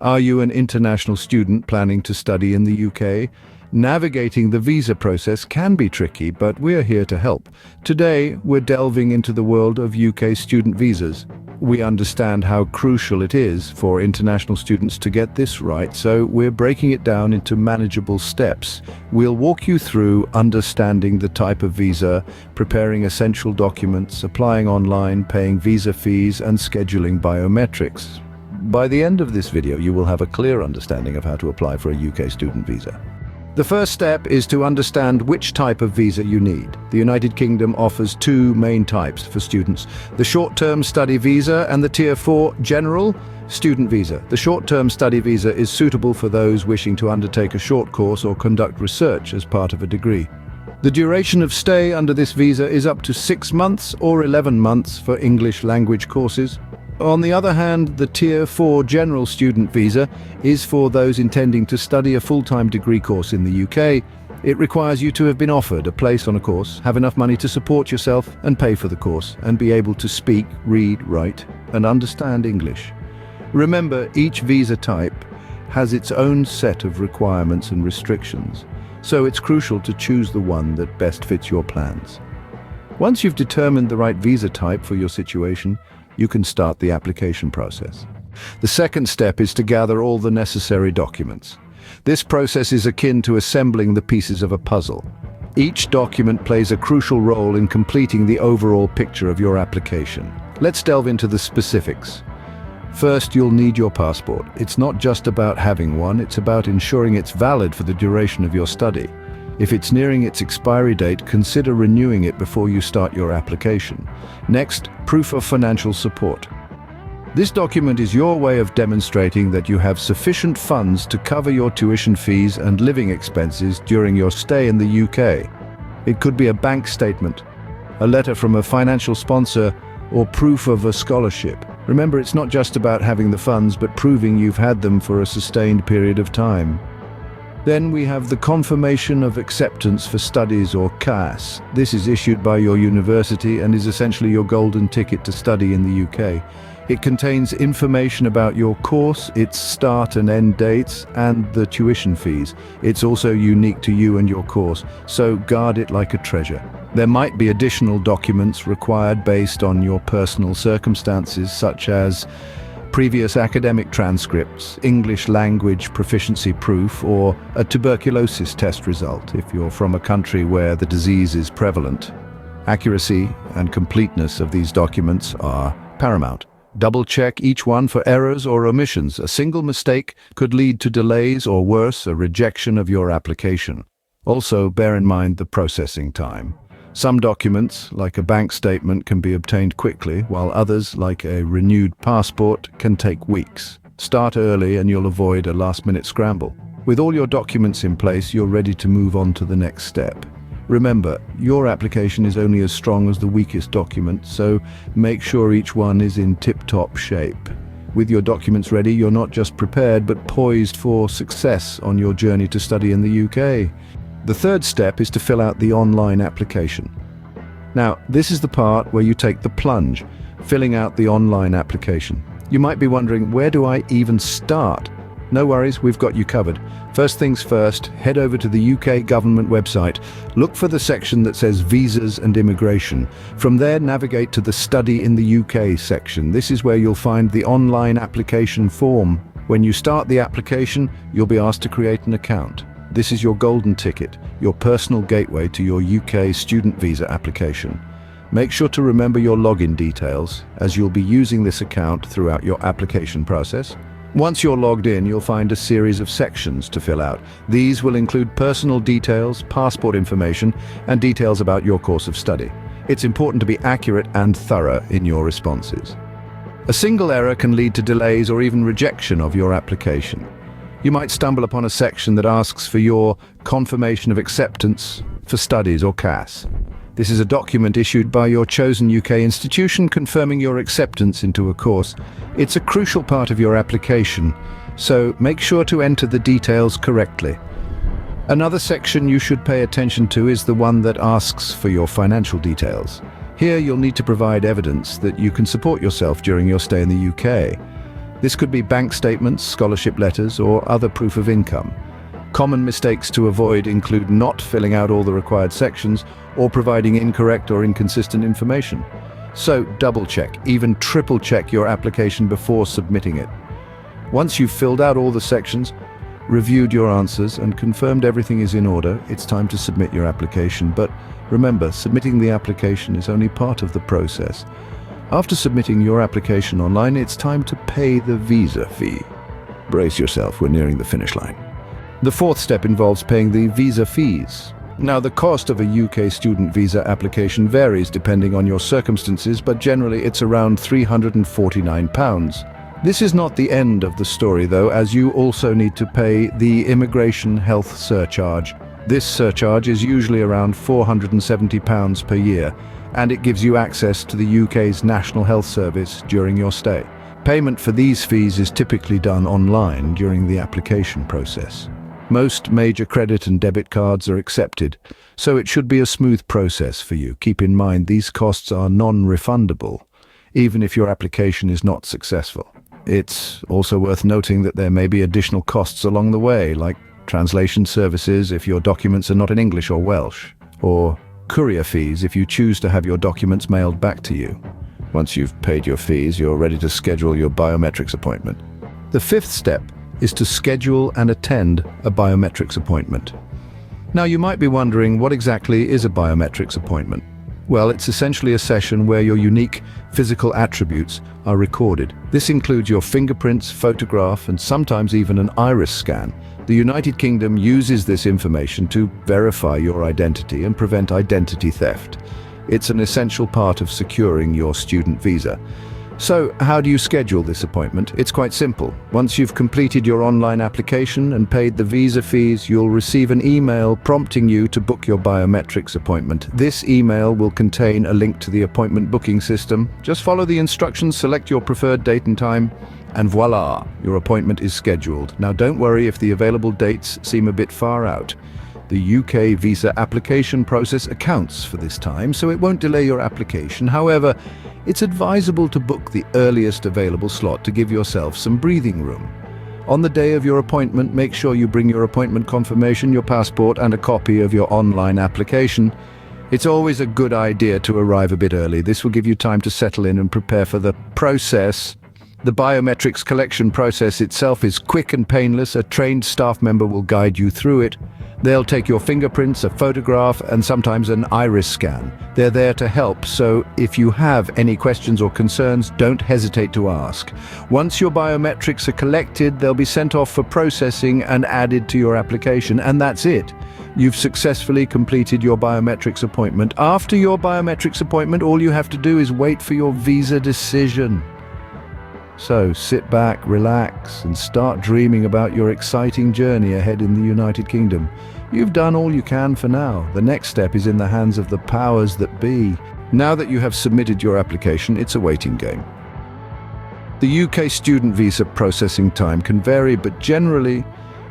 Are you an international student planning to study in the UK? Navigating the visa process can be tricky, but we're here to help. Today, we're delving into the world of UK student visas. We understand how crucial it is for international students to get this right, so we're breaking it down into manageable steps. We'll walk you through understanding the type of visa, preparing essential documents, applying online, paying visa fees, and scheduling biometrics. By the end of this video, you will have a clear understanding of how to apply for a UK student visa. The first step is to understand which type of visa you need. The United Kingdom offers two main types for students: the short-term study visa and the Tier 4 general student visa. The short-term study visa is suitable for those wishing to undertake a short course or conduct research as part of a degree. The duration of stay under this visa is up to 6 months or 11 months for English language courses. On the other hand, the Tier 4 General Student Visa is for those intending to study a full-time degree course in the UK. It requires you to have been offered a place on a course, have enough money to support yourself and pay for the course, and be able to speak, read, write, and understand English. Remember, each visa type has its own set of requirements and restrictions, so it's crucial to choose the one that best fits your plans. Once you've determined the right visa type for your situation, you can start the application process. The second step is to gather all the necessary documents. This process is akin to assembling the pieces of a puzzle. Each document plays a crucial role in completing the overall picture of your application. Let's delve into the specifics. First, you'll need your passport. It's not just about having one, it's about ensuring it's valid for the duration of your study. If it's nearing its expiry date, consider renewing it before you start your application. Next, proof of financial support. This document is your way of demonstrating that you have sufficient funds to cover your tuition fees and living expenses during your stay in the UK. It could be a bank statement, a letter from a financial sponsor, or proof of a scholarship. Remember, it's not just about having the funds, but proving you've had them for a sustained period of time. Then we have the confirmation of acceptance for studies, or CAS. This is issued by your university and is essentially your golden ticket to study in the UK. It contains information about your course, its start and end dates, and the tuition fees. It's also unique to you and your course, so guard it like a treasure. There might be additional documents required based on your personal circumstances, such as previous academic transcripts, English language proficiency proof, or a tuberculosis test result if you're from a country where the disease is prevalent. Accuracy and completeness of these documents are paramount. Double-check each one for errors or omissions. A single mistake could lead to delays or worse, a rejection of your application. Also, bear in mind the processing time. Some documents, like a bank statement, can be obtained quickly, while others, like a renewed passport, can take weeks. Start early and you'll avoid a last-minute scramble. With all your documents in place, you're ready to move on to the next step. Remember, your application is only as strong as the weakest document, so make sure each one is in tip-top shape. With your documents ready, you're not just prepared, but poised for success on your journey to study in the UK. The third step is to fill out the online application. Now, this is the part where you take the plunge, filling out the online application. You might be wondering, where do I even start? No worries, we've got you covered. First things first, head over to the UK government website. Look for the section that says Visas and Immigration. From there, navigate to the Study in the UK section. This is where you'll find the online application form. When you start the application, you'll be asked to create an account. This is your golden ticket, your personal gateway to your UK student visa application. Make sure to remember your login details, as you'll be using this account throughout your application process. Once you're logged in, you'll find a series of sections to fill out. These will include personal details, passport information, and details about your course of study. It's important to be accurate and thorough in your responses. A single error can lead to delays or even rejection of your application. You might stumble upon a section that asks for your confirmation of acceptance for studies, or CAS. This is a document issued by your chosen UK institution confirming your acceptance into a course. It's a crucial part of your application, so make sure to enter the details correctly. Another section you should pay attention to is the one that asks for your financial details. Here you'll need to provide evidence that you can support yourself during your stay in the UK. This could be bank statements, scholarship letters, or other proof of income. Common mistakes to avoid include not filling out all the required sections or providing incorrect or inconsistent information. So double-check, even triple-check your application before submitting it. Once you've filled out all the sections, reviewed your answers, and confirmed everything is in order, it's time to submit your application. But remember, submitting the application is only part of the process. After submitting your application online, it's time to pay the visa fee. Brace yourself, we're nearing the finish line. The fourth step involves paying the visa fees. Now, the cost of a UK student visa application varies depending on your circumstances, but generally it's around £349. This is not the end of the story though, as you also need to pay the immigration health surcharge. This surcharge is usually around £470 per year, and it gives you access to the UK's National Health Service during your stay. Payment for these fees is typically done online during the application process. Most major credit and debit cards are accepted, so it should be a smooth process for you. Keep in mind these costs are non-refundable, even if your application is not successful. It's also worth noting that there may be additional costs along the way, like translation services if your documents are not in English or Welsh, or courier fees if you choose to have your documents mailed back to you. Once you've paid your fees, you're ready to schedule your biometrics appointment. The fifth step is to schedule and attend a biometrics appointment. Now, you might be wondering, what exactly is a biometrics appointment? Well, it's essentially a session where your unique physical attributes are recorded. This includes your fingerprints, photograph, and sometimes even an iris scan. The United Kingdom uses this information to verify your identity and prevent identity theft. It's an essential part of securing your student visa. So, how do you schedule this appointment? It's quite simple. Once you've completed your online application and paid the visa fees, you'll receive an email prompting you to book your biometrics appointment. This email will contain a link to the appointment booking system. Just follow the instructions, select your preferred date and time, and voila, your appointment is scheduled. Now, don't worry if the available dates seem a bit far out. The UK visa application process accounts for this time, so it won't delay your application. However, it's advisable to book the earliest available slot to give yourself some breathing room. On the day of your appointment, make sure you bring your appointment confirmation, your passport, and a copy of your online application. It's always a good idea to arrive a bit early. This will give you time to settle in and prepare for the process. The biometrics collection process itself is quick and painless. A trained staff member will guide you through it. They'll take your fingerprints, a photograph, and sometimes an iris scan. They're there to help, so if you have any questions or concerns, don't hesitate to ask. Once your biometrics are collected, they'll be sent off for processing and added to your application, and that's it. You've successfully completed your biometrics appointment. After your biometrics appointment, all you have to do is wait for your visa decision. So sit back, relax, and start dreaming about your exciting journey ahead in the United Kingdom. You've done all you can for now. The next step is in the hands of the powers that be. Now that you have submitted your application, it's a waiting game. The UK student visa processing time can vary, but generally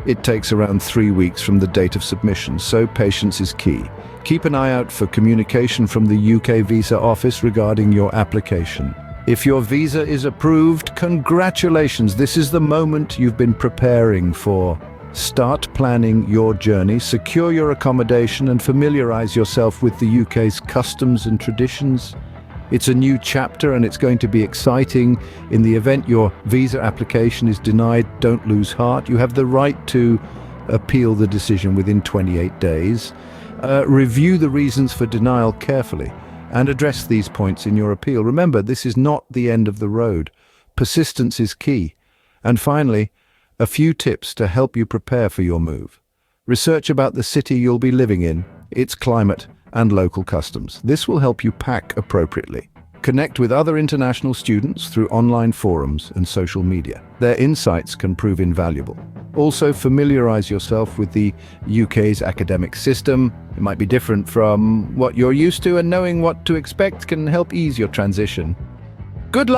it takes around 3 weeks from the date of submission, so patience is key. Keep an eye out for communication from the UK visa office regarding your application. If your visa is approved, congratulations! This is the moment you've been preparing for. Start planning your journey, secure your accommodation, and familiarize yourself with the UK's customs and traditions. It's a new chapter and it's going to be exciting. In the event your visa application is denied, don't lose heart. You have the right to appeal the decision within 28 days. Review the reasons for denial carefully and address these points in your appeal. Remember, this is not the end of the road. Persistence is key. And finally, a few tips to help you prepare for your move. Research about the city you'll be living in, its climate, and local customs. This will help you pack appropriately. Connect with other international students through online forums and social media. Their insights can prove invaluable. Also, familiarize yourself with the UK's academic system. It might be different from what you're used to, and knowing what to expect can help ease your transition. Good luck!